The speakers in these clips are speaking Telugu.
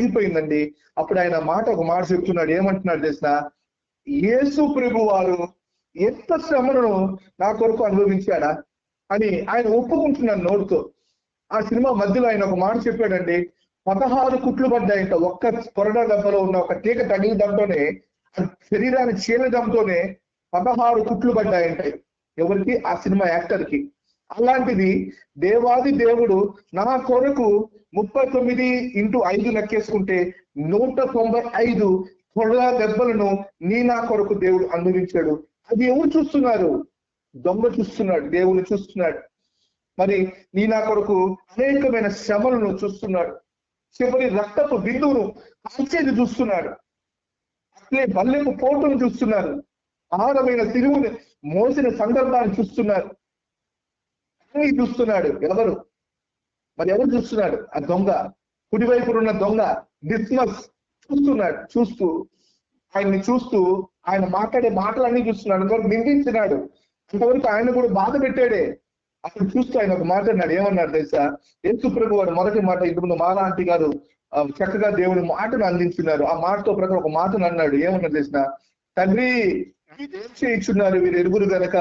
అయిపోయిందండి. అప్పుడు ఆయన ఒక మాట చెప్తున్నాడు. ఏమంటున్నాడు తెలిసిన, యేసు ప్రభు వారు ఎంత శ్రమను నా కొరకు అనుభవించాడా అని ఆయన ఒప్పుకుంటున్నాడు నోటితో. ఆ సినిమా మధ్యలో ఆయన ఒక మాట చెప్పాడండి. 16 కుట్లు పడ్డాయంట ఒక్క కొరడా దెబ్బలో ఉన్న ఒక తీగ తగిలిదంతోనే, శరీరాన్ని చీలడంతోనే 16 కుట్లు పడ్డాయంట. ఎవరికి? ఆ సినిమా యాక్టర్ కి. అలాంటిది దేవాది దేవుడు నా కొరకు 39x5 లెక్కేసుకుంటే 195 కొరడా దెబ్బలను నా కొరకు దేవుడు అనుభవించాడు. అది ఎవరు చూస్తున్నారు? దొంగ చూస్తున్నాడు, దేవుడు చూస్తున్నాడు. మరి నా కొరకు అనేకమైన శ్రమలను చూస్తున్నాడు. చివరి రక్తపు బిందువును కాల్చేది చూస్తున్నాడు. అట్లే బల్లెపు పోటును చూస్తున్నారు. ఆహారమైన తిరుగుని మోసిన సందర్భాన్ని చూస్తున్నారు. అన్ని చూస్తున్నాడు. ఎవరు చూస్తున్నాడు? ఆ దొంగ, కుడివైపు ఉన్న దొంగ డిస్మస్ చూస్తున్నాడు. చూస్తూ ఆయన మాట్లాడే మాటలన్నీ చూస్తున్నాడు. అంతవరకు నిందించినాడు, అంతవరకు ఆయన కూడా బాధ పెట్టాడే. అక్కడ చూస్తూ ఆయన ఒక మాట అన్నాడు. ఏమన్నాడు తెలుసా? యేసు ప్రభు వాడు మొదటి మాట, ఇంతకుముందు మాలా ఆంటీ గారు చక్కగా దేవుని మాటను అందించున్నారు. ఆ మాటతో ప్రకారం ఒక మాటను అన్నాడు. ఏమన్నాడు తెలిసిన, తండ్రి ఏం చేయించున్నారు వీరు ఎరుగురు గనక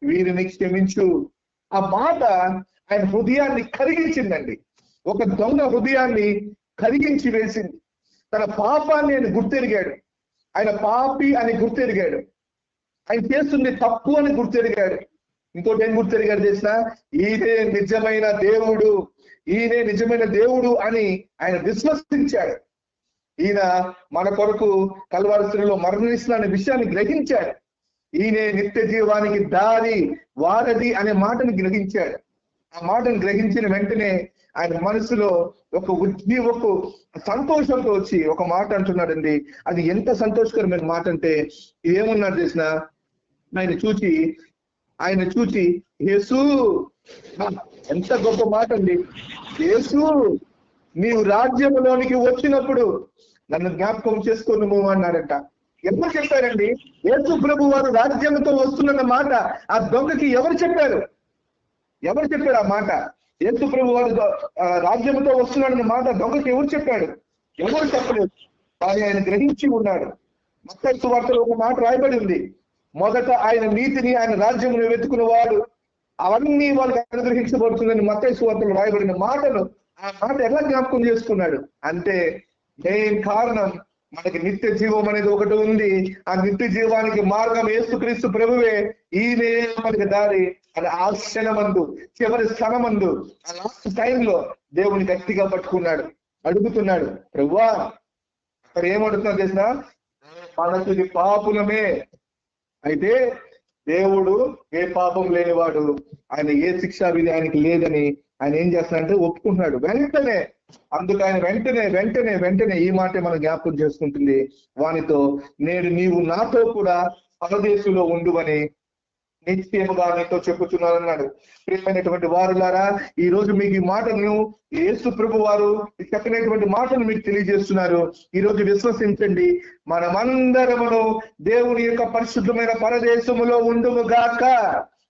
వీరిని క్షమించు. ఆ మాట ఆయన హృదయాన్ని కరిగించిందండి. ఒక దొంగ హృదయాన్ని కరిగించి వేసింది. తన పాపాన్ని ఆయన గుర్తెరిగాడు. ఆయన పాపి అని గుర్తెరిగాడు. ఆయన చేస్తుంది తప్పు అని గుర్తెరిగాడు. ఇంకోటి ఏం గుర్తెరిగాడు చేసిన, ఈయనే నిజమైన దేవుడు అని ఆయన విశ్వసించాడు. ఈయన మన కొరకు కల్వారి శిలువలో మరణిస్తున్న విషయాన్ని గ్రహించాడు. ఈయనే నిత్య జీవానికి దారి వారధి అనే మాటను గ్రహించాడు. ఆ మాటను గ్రహించిన వెంటనే ఆయన మనసులో ఒక సంతోషంతో వచ్చి ఒక మాట అంటున్నాడండి. అది ఎంత సంతోషకరమైన మాట అంటే, ఏమన్నాడు చేసిన, ఆయన చూచి యేసు, ఎంత గొప్ప మాట అండి. యేసు, నీవు రాజ్యంలోనికి వచ్చినప్పుడు నన్ను జ్ఞాపకం చేసుకొని అన్నాడంట. ఎవరు చెప్పారండి? యేసు ప్రభు వారు రాజ్యంతో వస్తున్న మాట ఆ దొంగకి ఎవరు చెప్పారు ఆ మాట? యేసు ప్రభు వారు రాజ్యంతో వస్తున్నాడన్న మాట దొంగకి ఎవరు చెప్పాడు? ఎవరు చెప్పలేదు. కానీ ఆయన గ్రహించి ఉన్నాడు. మత్తయి సువార్తలో ఒక మాట రాయబడి ఉంది. మొదట ఆయన నీతిని, ఆయన రాజ్యమును వెతుకున్న వాడు అవన్నీ వాళ్ళకి అనుగ్రహించబడుతుందని మత్తయి సువార్తలో రాయబడిన మాటను ఆ మాట ఎలా జ్ఞాపకం చేసుకున్నాడు అంటే, మెయిన్ కారణం మనకి నిత్య జీవం అనేది ఒకటి ఉంది. ఆ నిత్య జీవానికి మార్గం యేసుక్రీస్తు ప్రభువే. ఈయనే మనకి దారి. అది ఆ క్షణమందు, చివరి స్థలమందు, ఆ లాస్ట్ టైంలో దేవుని గట్టిగా పట్టుకున్నాడు, అడుగుతున్నాడు, ప్రభువా. అక్కడ ఏమడుగుతున్నా చేసిన, మనసుది పాపులమే. అయితే దేవుడు ఏ పాపం లేనివాడు, ఆయన ఏ శిక్షా విధి ఆయనకి లేదని ఆయన ఏం చేస్తున్నాడంటే ఒప్పుకుంటున్నాడు వెంటనే. అందుకు ఆయన వెంటనే ఈ మాటే మనం జ్ఞాపకం చేసుకుంటుంది వానితో, నేడు నీవు నాతో కూడా పరదేశంలో ఉండువని నిశ్చయముగా నీతో చెప్పుచున్నానన్నాడు. ప్రియమైనటువంటి వారులారా, ఈ రోజు మీకు ఈ మాటను యేసు ప్రభు వారు చెప్పినటువంటి మాటను మీకు తెలియజేస్తున్నారు. ఈ రోజు విశ్వసించండి, మనమందరమును దేవుని యొక్క పరిశుద్ధమైన పరదేశములో ఉండుము గాక.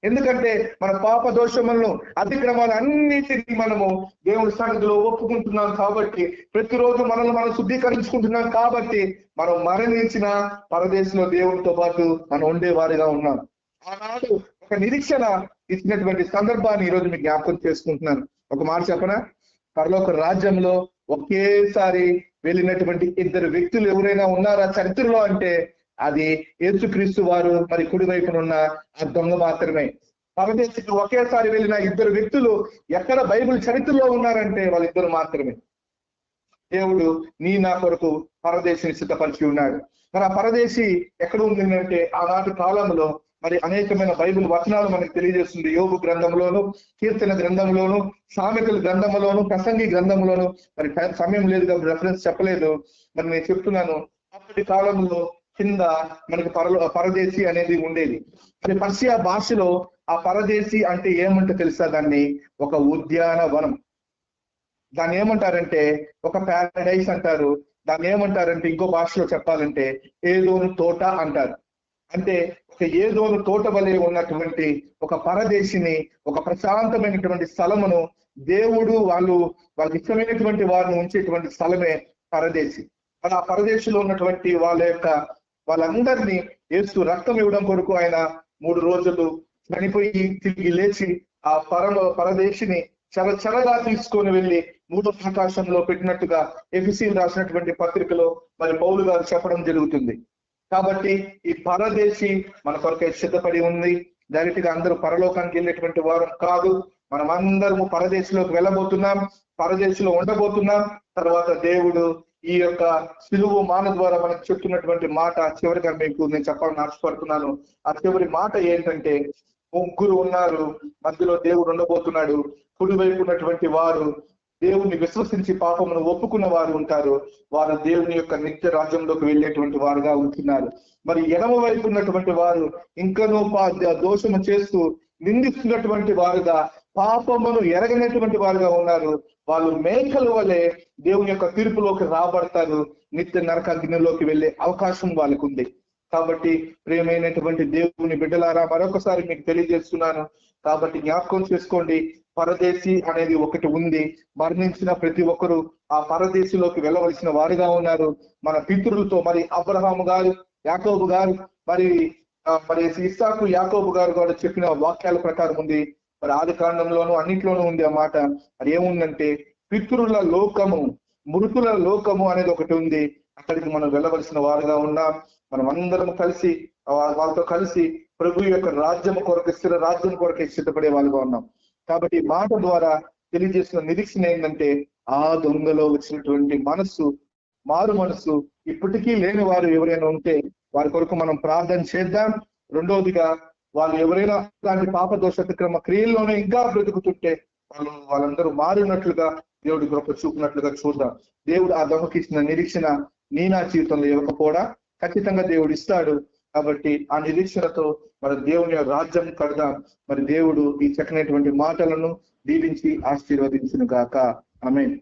ఎందుకంటే మన పాప దోషములను, అతిక్రమాలు అన్నిటినీ మనము దేవుని సన్నిధిలో ఒప్పుకుంటున్నాం కాబట్టి, ప్రతిరోజు మనల్ని మనం శుద్ధీకరించుకుంటున్నాం కాబట్టి, మనం మరణించిన పరదేశంలో దేవునితో పాటు మనం ఉండేవారిగా ఉన్నాం. ఆనాడు ఒక నిరీక్షణ ఇచ్చినటువంటి సందర్భాన్ని ఈ రోజు మీకు జ్ఞాపకం చేసుకుంటున్నాను. ఒక మాట చెప్పనా? పరలోక రాజ్యంలో ఒకేసారి వెళ్ళినటువంటి 2 వ్యక్తులు ఎవరైనా ఉన్నారా చరిత్రలో అంటే అది యేసుక్రీస్తు వారు, మరి కుడివైపున ఉన్న ఆ దొంగ మాత్రమే. పరదేశికి ఒకేసారి వెళ్ళిన 2 వ్యక్తులు ఎక్కడ బైబిల్ చరిత్రలో ఉన్నారంటే వాళ్ళిద్దరు మాత్రమే. దేవుడు నా కొరకు పరదేశిని సిద్ధపరిచి ఉన్నాడు. మరి ఆ పరదేశి ఎక్కడ ఉందంటే, ఆనాటి కాలంలో మరి అనేకమైన బైబిల్ వచనాలు మనకు తెలియజేస్తుంది. యోబు గ్రంథంలోను, కీర్తన గ్రంథంలోను, సామెతల గ్రంథంలోను, ప్రసంగి గ్రంథంలోను. మరి సమయం లేదు కాబట్టి రెఫరెన్స్ చెప్పలేదు. మరి నేను చెప్తున్నాను, అప్పటి కాలంలో కింద మనకి పరదేశి అనేది ఉండేది. మరి పర్షియా భాషలో ఆ పరదేశి అంటే ఏమంటే తెలుసా? దాన్ని ఒక ఉద్యానవనం. దాన్ని ఏమంటారంటే ఒక ప్యారడైస్ అంటారు. దాన్ని ఏమంటారంటే ఇంకో భాషలో చెప్పాలంటే ఏదోను తోట అంటారు. అంటే ఒక ఏదోను తోట వలె ఉన్నటువంటి ఒక పరదేశిని, ఒక ప్రశాంతమైనటువంటి స్థలమును దేవుడు వాళ్ళకి ఇష్టమైనటువంటి వారిని ఉంచేటువంటి స్థలమే పరదేశి. మరి ఆ పరదేశిలో ఉన్నటువంటి వాళ్ళందరినీ యేసు రక్తం ఇవ్వడం కొరకు ఆయన 3 రోజులు చనిపోయి తిరిగి లేచి ఆ పరదేశిని చరగా తీసుకొని వెళ్ళి 3వ ఆకాశంలో పెట్టినట్టుగా ఎఫెసీయులు రాసినటువంటి పత్రికలో మరి పౌలు గారు చెప్పడం జరుగుతుంది. కాబట్టి ఈ పరదేశి మన కొరకై సిద్ధపడి ఉంది. డైరెక్ట్ గా అందరూ పరలోకానికి వెళ్ళేటువంటి వారు కాదు. మనం అందరము పరదేశంలోకి వెళ్ళబోతున్నాం, పరదేశంలో ఉండబోతున్నాం. తర్వాత దేవుడు ఈ యొక్క సిలువ మాన ద్వారా మనకు చెప్తున్నటువంటి మాట చివరిగా మీకు నేను చెప్పాలని ఆశపడుతున్నాను. ఆ చివరి మాట ఏంటంటే, 3 ఉన్నారు, మధ్యలో దేవుడు ఉండబోతున్నాడు. కుడివైపు ఉన్నటువంటి వారు దేవుని విశ్వసించి పాపమును ఒప్పుకున్న వారు ఉంటారు. వారు దేవుని యొక్క నిత్య రాజ్యంలోకి వెళ్ళేటువంటి వారుగా ఉంటున్నారు. మరి ఎడమ వైపు ఉన్నటువంటి వారు ఇంకనూ దోషము చేస్తూ నిందిస్తున్నటువంటి వారుగా, పాపమును ఎరగనటువంటి వారుగా ఉన్నారు. వాళ్ళు మేకల వలె దేవుని యొక్క తీర్పులోకి రాబడతారు. నిత్య నరకాగ్నిలోకి వెళ్ళే అవకాశం వాళ్ళకు ఉంది. కాబట్టి ప్రియమైనటువంటి దేవుని బిడ్డలారా, మరొకసారి మీకు తెలియజేస్తున్నాను. కాబట్టి జ్ఞాపకం చేసుకోండి, పరదేశి అనేది ఒకటి ఉంది. మరణించిన ప్రతి ఒక్కరు ఆ పరదేశిలోకి వెళ్ళవలసిన వారుగా ఉన్నారు. మన పితరులతో మరి అబ్రహాము గారు, యాకోబు గారు, మరి ఇస్సాకు యాకోబు గారు కూడా చెప్పిన వాక్యాల ప్రకారం ఉంది. మరి ఆది కాండంలోనూ అన్నింటిలోనూ ఉంది ఆ మాట. అది ఏముందంటే, పితరుల లోకము, మృతుల లోకము అనేది ఒకటి ఉంది. అక్కడికి మనం వెళ్ళవలసిన వారుగా ఉన్నాం. మనం అందరం కలిసి వాళ్ళతో కలిసి ప్రభు యొక్క రాజ్యము కొరకు, స్థిర రాజ్యం కొరకు సిద్ధపడే వాళ్ళుగా ఉన్నాం. కాబట్టి మాట ద్వారా తెలియజేసిన నిరీక్షణ ఏంటంటే, ఆ దొంగలో వచ్చినటువంటి మారు మనసు ఇప్పటికీ లేని వారు ఎవరైనా ఉంటే వారి కొరకు మనం ప్రార్థన చేద్దాం. రెండవదిగా, వాళ్ళు ఎవరైనా అలాంటి పాప దోషక్రమ క్రియల్లోనే ఇంకా బ్రతుకుతుంటే వాళ్ళందరూ మారినట్లుగా దేవుడి కృప చూపినట్లుగా చూద్దాం. దేవుడు ఆ దొంగకి ఇచ్చిన నిరీక్షణ నా జీవితంలో ఇవ్వకపోవడా? ఖచ్చితంగా దేవుడు ఇస్తాడు. కాబట్టి ఆ నిరీక్షణతో మరి దేవుని రాజ్యం కడదాం. మరి దేవుడు ఈ చక్కనటువంటి మాటలను దీవించి ఆశీర్వదించును గాక. ఆమేన్.